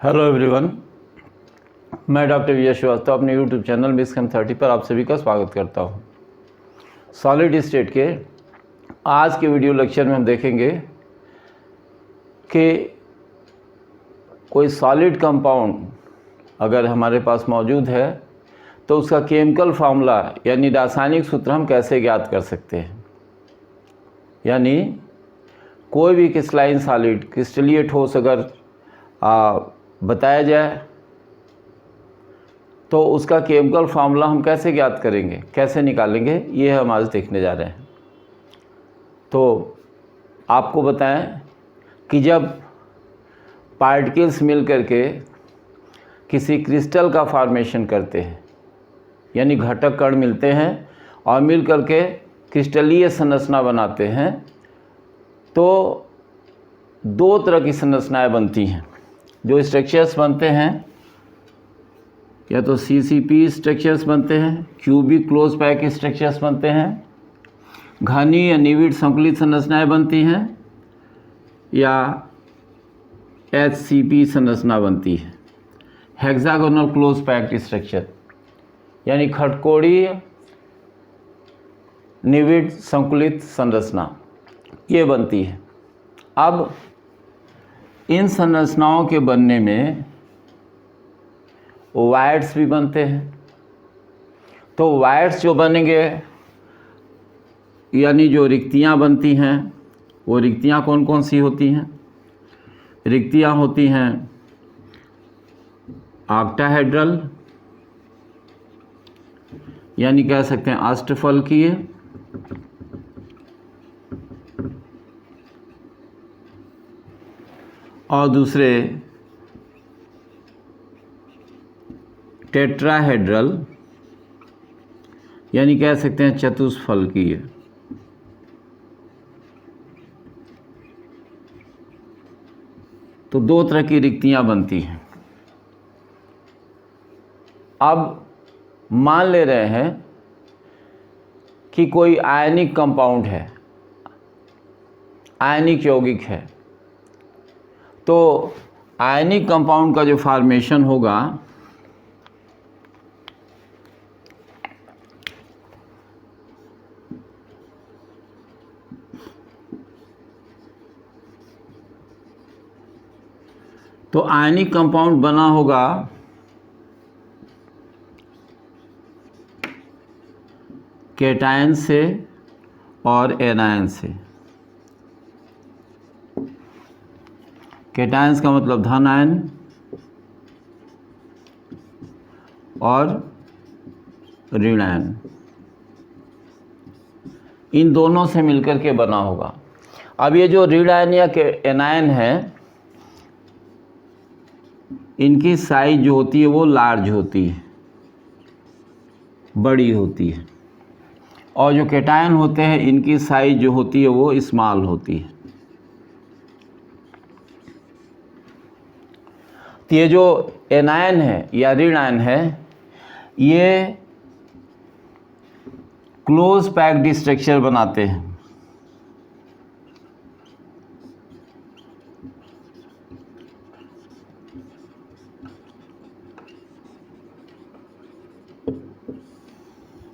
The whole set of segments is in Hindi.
हेलो एवरीवन, मैं डॉक्टर विजय श्रीवास्तव अपने यूट्यूब चैनल मिसकम 30 पर आप सभी का स्वागत करता हूं। सॉलिड स्टेट के आज के वीडियो लेक्चर में हम देखेंगे कि कोई सॉलिड कंपाउंड अगर हमारे पास मौजूद है तो उसका केमिकल फार्मूला यानी रासायनिक सूत्र हम कैसे ज्ञात कर सकते हैं। यानी कोई भी क्रिस्टलाइन सॉलिड क्रिस्टलीय ठोस अगर बताया जाए तो उसका केमिकल फार्मूला हम कैसे ज्ञात करेंगे, कैसे निकालेंगे, ये हम आज देखने जा रहे हैं। तो आपको बताएं कि जब पार्टिकल्स मिल करके किसी क्रिस्टल का फॉर्मेशन करते हैं, यानी घटक कण मिलते हैं और मिल करके क्रिस्टलीय संरचना बनाते हैं, तो दो तरह की संरचनाएं बनती हैं। जो स्ट्रक्चर्स बनते हैं या तो सीसीपी स्ट्रक्चर्स बनते हैं, क्यूबिक क्लोज पैक स्ट्रक्चर्स बनते हैं, घनी या निविड संकुलित संरचनाएं बनती हैं, या एचसीपी संरचना बनती है, हेक्सागोनल क्लोज पैक्ड स्ट्रक्चर, यानी खटकोणीय निविड संकुलित संरचना ये बनती है। अब इन संरचनाओं के बनने में वायर्स भी बनते हैं। तो वायर्स जो बनेंगे यानी जो रिक्तियां बनती हैं, वो रिक्तियां कौन कौन सी होती हैं? रिक्तियां होती हैं ऑक्टाहेड्रल, यानी कह सकते हैं अष्टफलकीय, और दूसरे टेट्राहेड्रल, यानी कह सकते हैं चतुष्फलकीय। तो दो तरह की रिक्तियां बनती हैं। अब मान ले रहे हैं कि कोई आयनिक कंपाउंड है, आयनिक यौगिक है, तो आयनिक कंपाउंड का जो फॉर्मेशन होगा तो आयनिक कंपाउंड बना होगा कैटायन से और एनायन से। कैटायंस का मतलब धन आयन और ऋण आयन, इन दोनों से मिलकर के बना होगा। अब ये जो ऋण आयन या एनायन है, इनकी साइज जो होती है वो लार्ज होती है, बड़ी होती है, और जो कैटायन होते हैं इनकी साइज जो होती है वो स्मॉल होती है। तो ये जो एनायन है या ऋण आयन है, ये क्लोज पैक्ड स्ट्रक्चर बनाते हैं।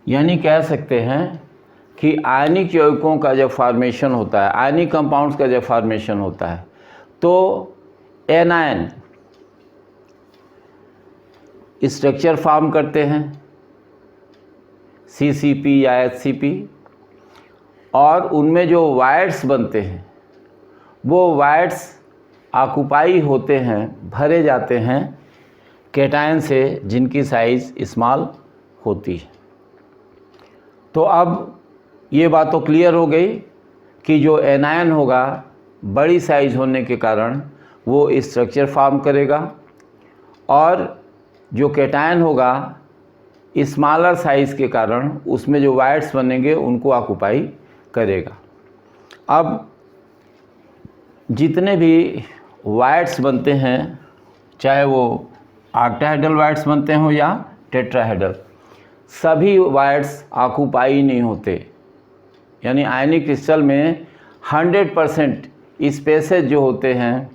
यानी कह सकते हैं कि आयनिक यौगिकों का जब फॉर्मेशन होता है, आयनिक कंपाउंड्स का जब फॉर्मेशन होता है, तो एनायन स्ट्रक्चर फॉर्म करते हैं, सीसीपी या एचसीपी, और उनमें जो वायर्स बनते हैं वो वायर्स ऑक्युपाई होते हैं, भरे जाते हैं कैटायन से, जिनकी साइज स्मॉल होती है। तो अब ये बात तो क्लियर हो गई कि जो एनायन होगा बड़ी साइज होने के कारण वो स्ट्रक्चर फॉर्म करेगा, और जो कैटायन होगा स्मॉलर साइज़ के कारण उसमें जो वायर्स बनेंगे उनको ऑक्युपाई करेगा। अब जितने भी वायर्स बनते हैं, चाहे वो ऑक्टाहेड्रल वायर्स बनते हो या टेट्राहेड्रल, सभी वायर्स ऑक्युपाई नहीं होते। यानी आयनिक क्रिस्टल में 100% स्पेसेस जो होते हैं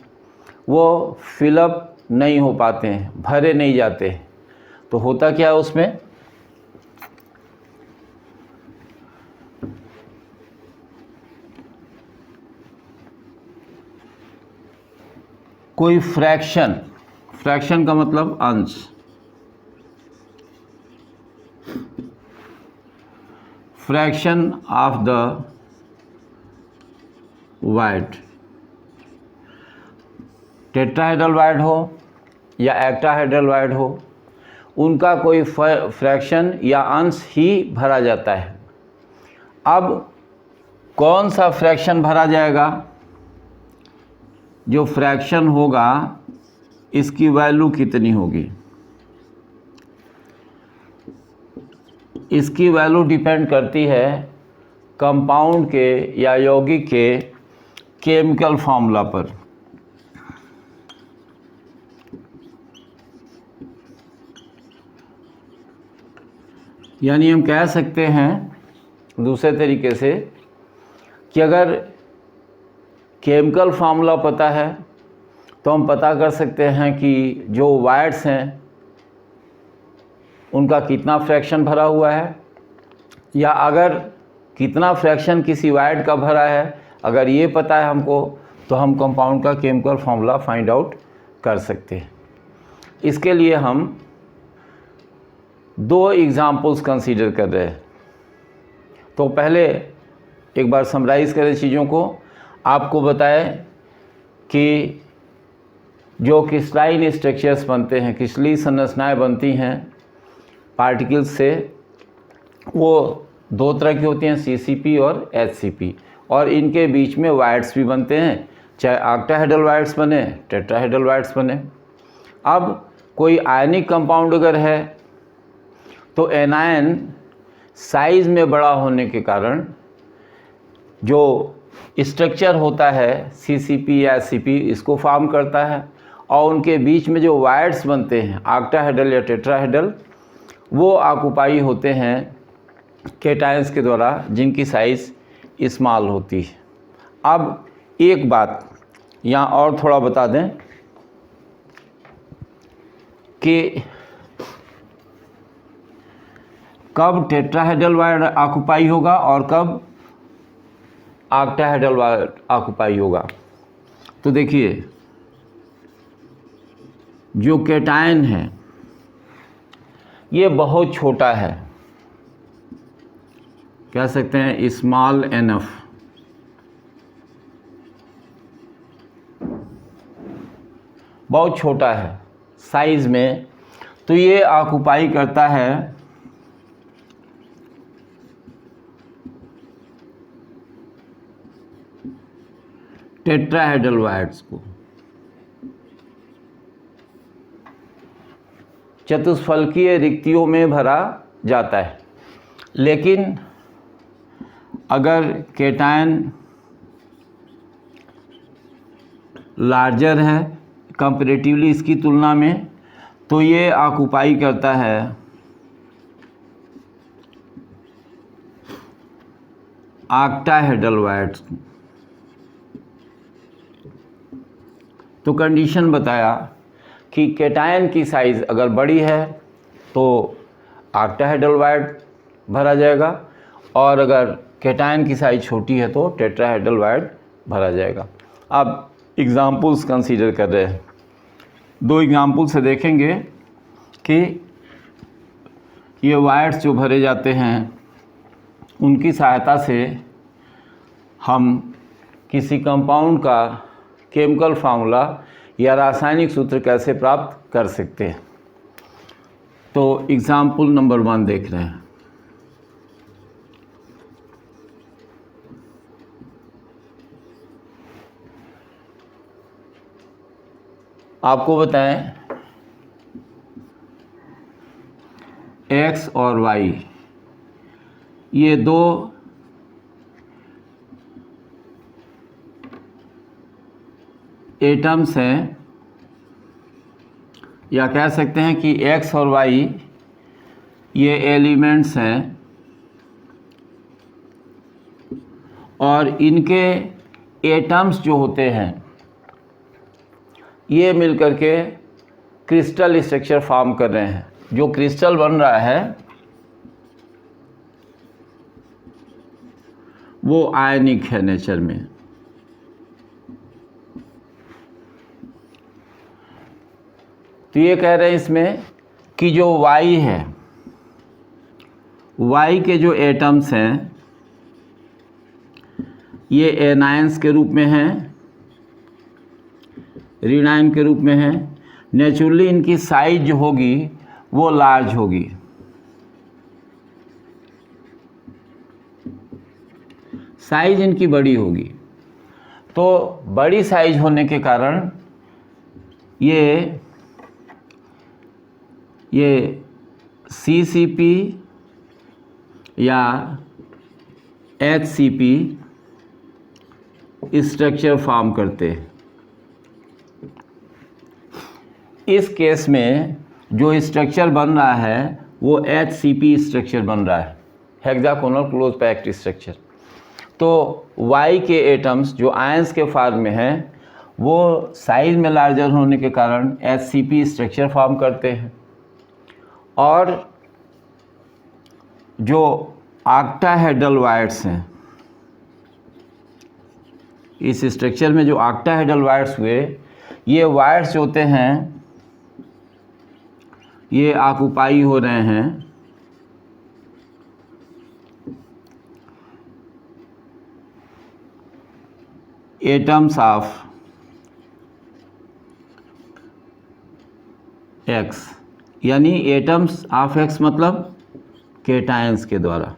वो फिलअप नहीं हो पाते हैं, भरे नहीं जाते। तो होता क्या है उसमें, कोई फ्रैक्शन, फ्रैक्शन का मतलब अंश, fraction of the wide, tetrahedral void हो या एक्टाहेड्रल वाइड हो, उनका कोई फ्रैक्शन या अंश ही भरा जाता है। अब कौन सा फ्रैक्शन भरा जाएगा, जो फ्रैक्शन होगा इसकी वैल्यू कितनी होगी, इसकी वैल्यू डिपेंड करती है कंपाउंड के या यौगिक के केमिकल फार्मूला पर। यानी हम कह सकते हैं दूसरे तरीके से कि अगर केमिकल फार्मूला पता है तो हम पता कर सकते हैं कि जो वाइड्स हैं उनका कितना फ्रैक्शन भरा हुआ है, या अगर कितना फ्रैक्शन किसी वाइड का भरा है, अगर ये पता है हमको तो हम कंपाउंड का केमिकल फार्मूला फाइंड आउट कर सकते हैं। इसके लिए हम दो एग्जाम्पल्स कंसीडर कर रहे हैं। तो पहले एक बार समराइज़ करें चीज़ों को, आपको बताएं कि जो क्रिस्टलाइन स्ट्रक्चर्स बनते हैं, क्रिस्टलीय संरचनाएं बनती हैं पार्टिकल्स से, वो दो तरह की होती हैं, CCP और HCP, और इनके बीच में वाइड्स भी बनते हैं, चाहे ऑक्टाहेड्रल वाइड्स बने, टेट्राहेड्रल वाइड्स बने। अब कोई आयनिक कंपाउंड अगर है तो एनायन साइज़ में बड़ा होने के कारण जो स्ट्रक्चर होता है CCP या SCP इसको फॉर्म करता है, और उनके बीच में जो वाइड्स बनते हैं ऑक्टाहेड्रल या टेट्राहेड्रल, वो ऑक्युपाई होते हैं कैटायंस के द्वारा जिनकी साइज़ स्मॉल होती है। अब एक बात यहाँ और थोड़ा बता दें कि कब टेट्राहेड्रल वाइड ऑक्युपाई होगा और कब ऑक्टाहेड्रल वाइड ऑक्युपाई होगा। तो देखिए, जो कैटायन है ये बहुत छोटा है, कह सकते हैं स्मॉल एनफ, बहुत छोटा है साइज़ में, तो ये ऑक्युपाई करता है टेट्राहेड्रल वाइड्स को, चतुष्फलकीय रिक्तियों में भरा जाता है। लेकिन अगर कैटायन लार्जर है कंपैरेटिवली इसकी तुलना में, तो ये ऑक्युपाई करता है ऑक्टाहेड्रल वाइड्स। तो कंडीशन बताया कि कैटायन की साइज़ अगर बड़ी है तो ऑक्टाहेड्रल वाइड भरा जाएगा, और अगर कैटायन की साइज़ छोटी है तो टेट्राहेड्रल वाइड भरा जाएगा। अब एग्ज़ाम्पल्स कंसीडर कर रहे हैं, दो एग्ज़ाम्पल से देखेंगे कि ये वाइड्स जो भरे जाते हैं उनकी सहायता से हम किसी कंपाउंड का केमिकल फार्मूला या रासायनिक सूत्र कैसे प्राप्त कर सकते हैं। तो एग्ज़ाम्पल नंबर 1 देख रहे हैं। आपको बताएं X और Y ये दो एटम्स हैं, या कह सकते हैं कि X और Y ये एलिमेंट्स हैं, और इनके एटम्स जो होते हैं ये मिलकर के क्रिस्टल स्ट्रक्चर फॉर्म कर रहे हैं। जो क्रिस्टल बन रहा है वो आयनिक है नेचर में। तो ये कह रहे हैं इसमें कि जो Y है, Y के जो एटम्स हैं ये एनायंस के रूप में हैं, रिनाइन के रूप में हैं। नेचुरली इनकी साइज जो होगी वो लार्ज होगी। साइज इनकी बड़ी होगी। तो बड़ी साइज होने के कारण ये CCP या HCP स्ट्रक्चर फॉर्म करते हैं। इस केस में जो स्ट्रक्चर बन रहा है वो HCP स्ट्रक्चर बन रहा है, हेक्सागोनल क्लोज पैक्ड स्ट्रक्चर। तो Y के एटम्स जो आयंस के फॉर्म में हैं वो साइज में लार्जर होने के कारण HCP स्ट्रक्चर फॉर्म करते हैं। और जो ऑक्टाहेड्रल वायर्स हैं, इस स्ट्रक्चर में जो ऑक्टाहेड्रल वायर्स हुए, ये वायर्स होते हैं, ये ऑक्युपाई हो रहे हैं एटम्स ऑफ X, यानी एटम्स ऑफ X मतलब केटायंस के द्वारा।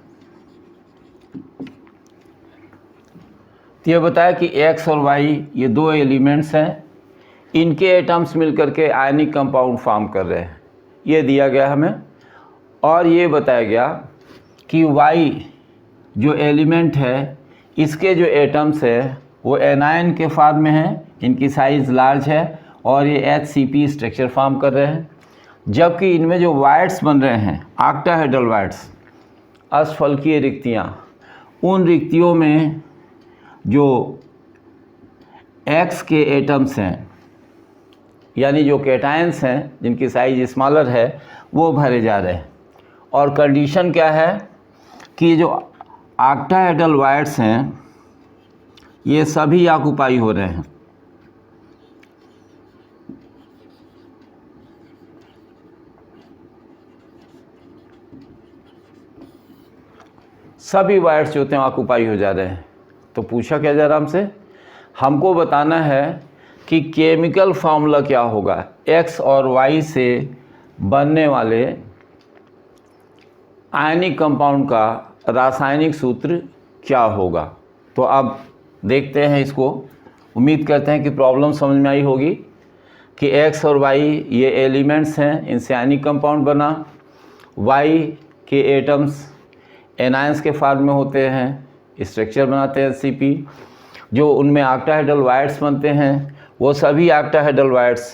तो ये बताया कि X और Y ये दो एलिमेंट्स हैं, इनके एटम्स मिलकर के आयनिक कंपाउंड फॉर्म कर रहे हैं, ये दिया गया हमें। और ये बताया गया कि Y जो एलिमेंट है इसके जो एटम्स है वो एनायन के फॉर्म में हैं, इनकी साइज़ लार्ज है और ये HCP स्ट्रक्चर फॉर्म कर रहे हैं। जबकि इनमें जो वायर्स बन रहे हैं ऑक्टाहेड्रल वायर्स, अष्टफलकीय रिक्तियाँ, उन रिक्तियों में जो X के एटम्स हैं यानी जो केटायंस हैं जिनकी साइज स्मॉलर है वो भरे जा रहे हैं। और कंडीशन क्या है कि जो ऑक्टाहेड्रल वायर्स हैं ये सभी ऑक्युपाई हो रहे हैं। सभी वायर्स जो होते हैं ऑक्युपाई हो जा रहे हैं। तो पूछा क्या जा रहा हमसे, हमको बताना है कि केमिकल फार्मूला क्या होगा, X और Y से बनने वाले आयनिक कंपाउंड का रासायनिक सूत्र क्या होगा। तो अब देखते हैं इसको। उम्मीद करते हैं कि प्रॉब्लम समझ में आई होगी कि X और Y ये एलिमेंट्स हैं, इनसे आयनिक कंपाउंड बना। Y के एटम्स एनायंस के फॉर्म में होते हैं, स्ट्रक्चर बनाते हैं HCP। जो उनमें ऑक्टाहेड्रल वायर्स बनते हैं वो सभी ऑक्टाहेड्रल वायर्स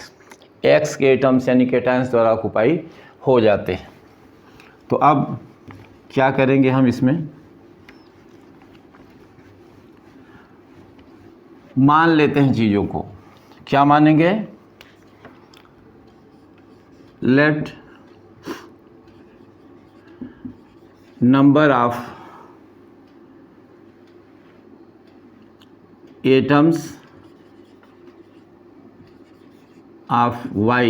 X के एटम्स यानी केटायंस द्वारा ऑक्युपाई हो जाते हैं। तो अब क्या करेंगे हम इसमें, मान लेते हैं चीज़ों को। क्या मानेंगे, late number of atoms of Y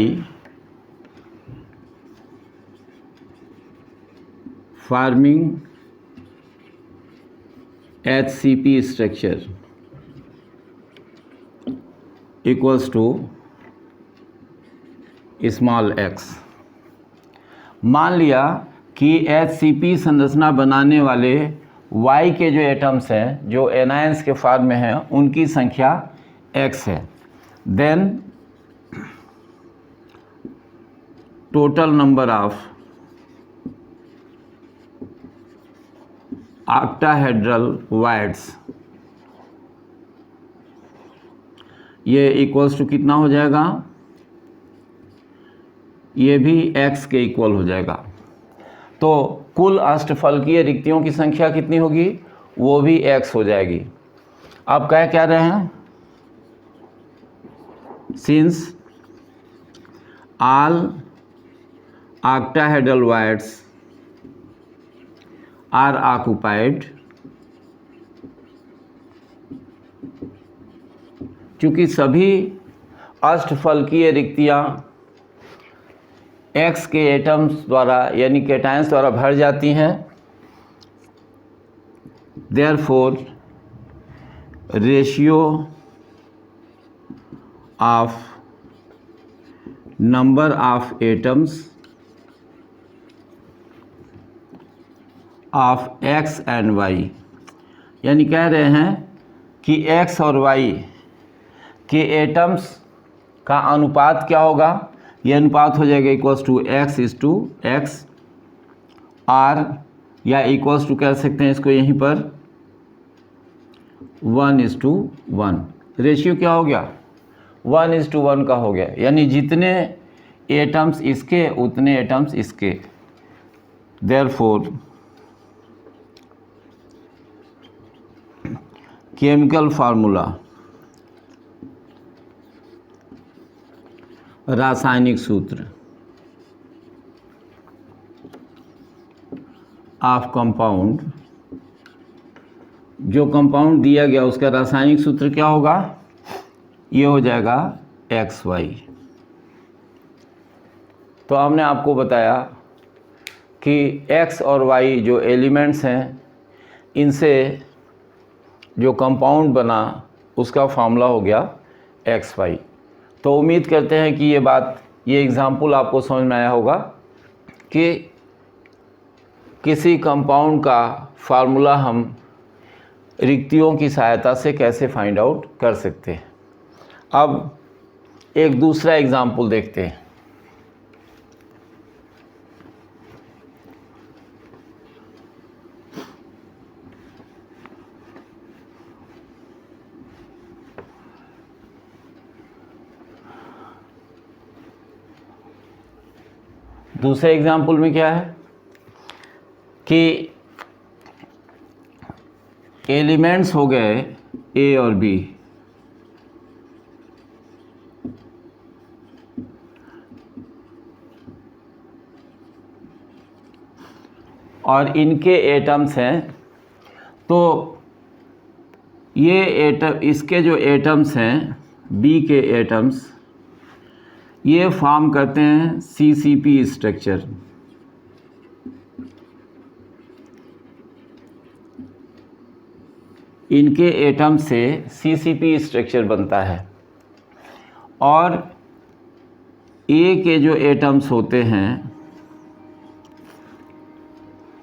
forming HCP structure equals to small x। मान लिया कि HCP संरचना बनाने वाले Y के जो एटम्स हैं जो एनायंस के फॉर्म में हैं उनकी संख्या x है। Then total number of octahedral voids, ये इक्वल्स टू कितना हो जाएगा, ये भी x के इक्वल हो जाएगा। तो कुल अष्टफलकीय रिक्तियों की संख्या कितनी होगी, वो भी x हो जाएगी। अब कह क्या रहे हैं, since all octahedral wires are occupied, चूँकि सभी अष्टफलकीय रिक्तियाँ X के एटम्स द्वारा यानी कैटायंस द्वारा भर जाती हैं, therefore ratio of number of atoms of X and Y, यानी कह रहे हैं कि X और Y के एटम्स का अनुपात क्या होगा। ये अनुपात हो जाएगा equals to X is to X R, या इक्वल्स टू कह सकते हैं इसको यहीं पर 1:1। रेशियो क्या हो गया, 1:1 का हो गया, यानी जितने एटम्स इसके उतने एटम्स इसके। देयरफॉर केमिकल फार्मूला, रासायनिक सूत्र ऑफ कंपाउंड, जो कंपाउंड दिया गया उसका रासायनिक सूत्र क्या होगा, ये हो जाएगा XY। तो हमने आपको बताया कि X और Y जो एलिमेंट्स हैं, इनसे जो कंपाउंड बना उसका फार्मूला हो गया XY। तो उम्मीद करते हैं कि ये एग्ज़ाम्पल आपको समझ में आया होगा कि किसी कंपाउंड का फार्मूला हम रिक्तियों की सहायता से कैसे फाइंड आउट कर सकते हैं। अब एक दूसरा एग्ज़ाम्पल देखते हैं। दूसरे एग्जाम्पल में क्या है कि एलिमेंट्स हो गए A और B, और इनके एटम्स हैं। तो ये एटम, इसके जो एटम्स हैं B के एटम्स, ये फॉर्म करते हैं CCP स्ट्रक्चर। इनके एटम से CCP स्ट्रक्चर बनता है, और A के जो एटम्स होते हैं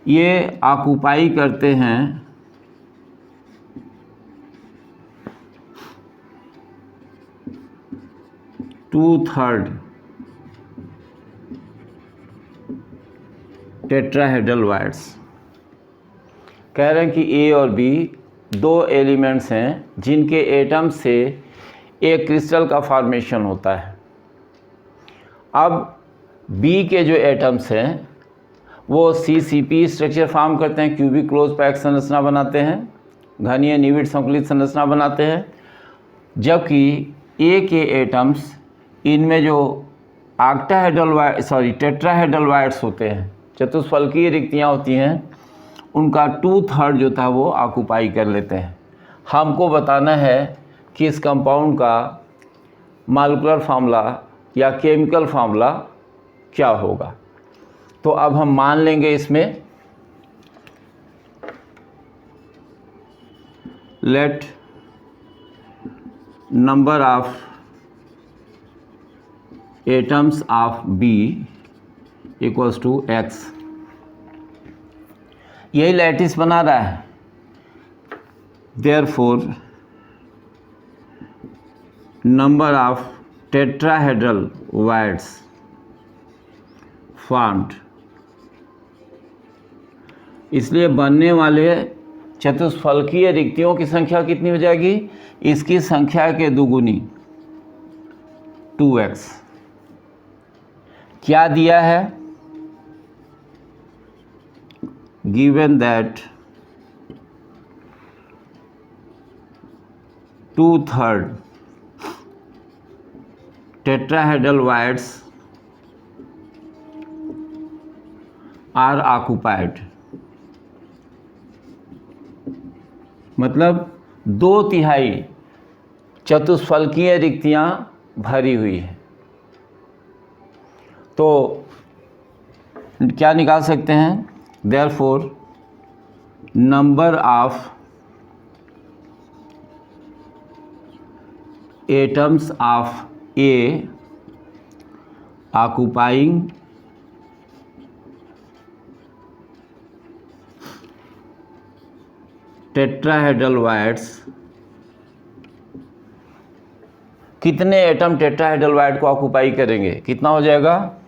ये ऑक्युपाई करते हैं टू-थर्ड टेट्राहेड्रल वायर्स। कह रहे हैं कि A और B दो एलिमेंट्स हैं जिनके एटम से एक क्रिस्टल का फॉर्मेशन होता है। अब B के जो एटम्स हैं वो CCP स्ट्रक्चर फॉर्म करते हैं, क्यूबिक क्लोज पैक संरचना बनाते हैं, घनीय निविड़ संकुलित संरचना बनाते हैं, जबकि A के एटम्स, इनमें जो टेट्राहेड्रल वायर्स होते हैं, चतुष्फलकीय रिक्तियाँ होती हैं, उनका 2/3 जो था वो ऑक्युपाई कर लेते हैं। हमको बताना है कि इस कंपाउंड का मॉलिक्यूलर फार्मूला या केमिकल फार्मूला क्या होगा। तो अब हम मान लेंगे इसमें, let number of atoms of B equals to X। यही लैटिस बना रहा है। Therefore number of tetrahedral voids formed, इसलिए बनने वाले चतुष्फलकीय रिक्तियों की संख्या कितनी हो जाएगी, इसकी संख्या के दुगुनी 2x। क्या दिया है, given that 2/3 tetrahedral voids are occupied, मतलब 2/3 चतुष्फलकीय रिक्तियां भरी हुई है। तो क्या निकाल सकते हैं? Therefore number of atoms of A occupying tetrahedral wires, कितने एटम टेट्राहेड्रल वायर को ऑक्यूपाई करेंगे? कितना हो जाएगा?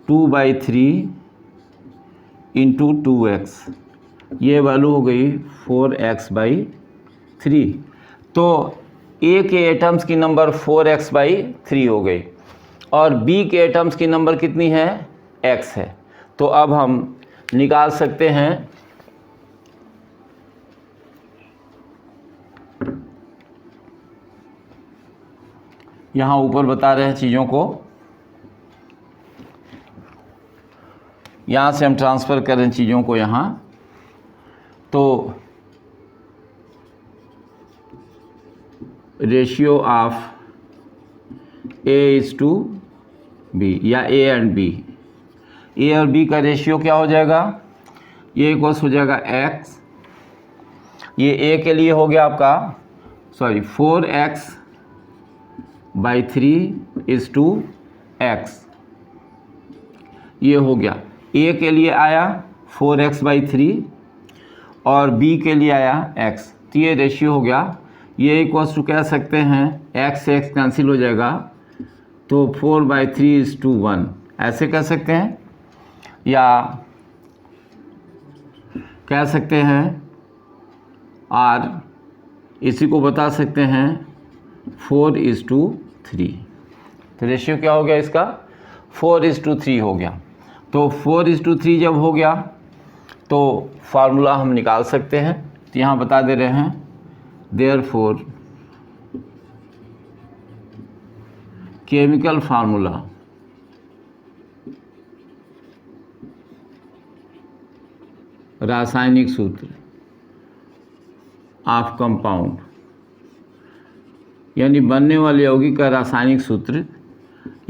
2/3 इंटू 2x, ये वैल्यू हो गई 4x/3। तो ए के एटम्स की नंबर 4x/3 हो गई और बी के एटम्स की नंबर कितनी है? x है। तो अब हम निकाल सकते हैं यहाँ ऊपर बता रहे हैं चीज़ों को, यहाँ से हम ट्रांसफ़र करें चीज़ों को यहाँ। तो रेशियो ऑफ A/B या A एंड B, A और B का रेशियो क्या हो जाएगा? ये इक्वल्स हो जाएगा x, ये A के लिए हो गया आपका 4x/3 ये हो गया। A के लिए आया 4x/3 और B के लिए आया x, तो ये रेशियो हो गया। ये इक्वल्स टू कह सकते हैं x से x कैंसिल हो जाएगा, तो 4/3:1 ऐसे कह सकते हैं, या कह सकते हैं R, इसी को बता सकते हैं 4:3। तो रेशियो क्या हो गया इसका? 4:3 हो गया। तो 4:3 जब हो गया तो फार्मूला हम निकाल सकते हैं। तो यहाँ बता दे रहे हैं देयरफॉर केमिकल फार्मूला रासायनिक सूत्र ऑफ कंपाउंड, यानी बनने वाले यौगिक का रासायनिक सूत्र,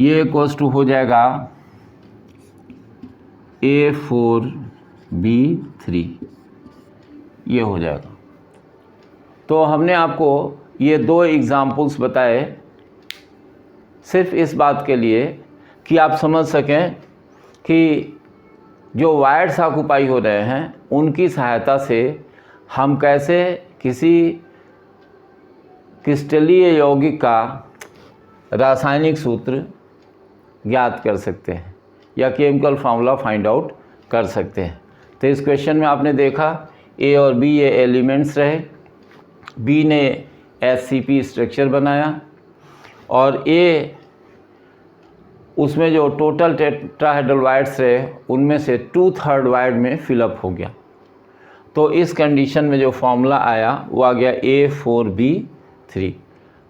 ये इक्वल्स टू हो जाएगा A4B3, ये हो जाएगा। तो हमने आपको ये 2 एग्ज़ाम्पल्स बताए सिर्फ इस बात के लिए कि आप समझ सकें कि जो वायर्स ऑक्यूपाई हो रहे हैं उनकी सहायता से हम कैसे किसी क्रिस्टलीय यौगिक का रासायनिक सूत्र ज्ञात कर सकते हैं या केमिकल फार्मूला फाइंड आउट कर सकते हैं। तो इस क्वेश्चन में आपने देखा ए और बी ये एलिमेंट्स रहे, बी ने SCP स्ट्रक्चर बनाया और ए उसमें जो टोटल टेट्राहेड्रल वायर्स रहे उनमें से 2/3 वायर में फिलअप हो गया। तो इस कंडीशन में जो फॉर्मूला आया वो आ गया A4B3।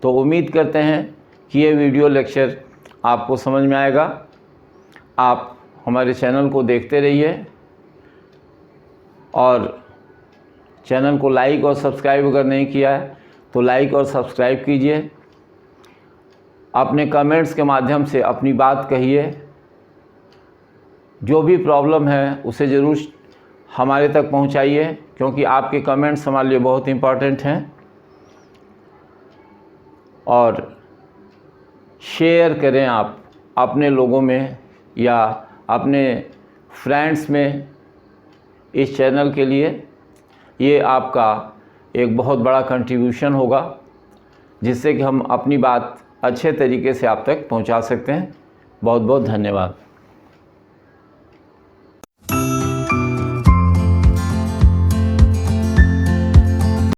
तो उम्मीद करते हैं कि ये वीडियो लेक्चर आपको समझ में आएगा। आप हमारे चैनल को देखते रहिए और चैनल को लाइक और सब्सक्राइब अगर नहीं किया है तो लाइक और सब्सक्राइब कीजिए। अपने कमेंट्स के माध्यम से अपनी बात कहिए, जो भी प्रॉब्लम है उसे ज़रूर हमारे तक पहुंचाइए, क्योंकि आपके कमेंट्स हमारे लिए बहुत इम्पॉर्टेंट हैं। और शेयर करें आप अपने लोगों में या अपने फ्रेंड्स में इस चैनल के लिए। ये आपका एक बहुत बड़ा कंट्रीब्यूशन होगा जिससे कि हम अपनी बात अच्छे तरीके से आप तक पहुंचा सकते हैं। बहुत बहुत धन्यवाद।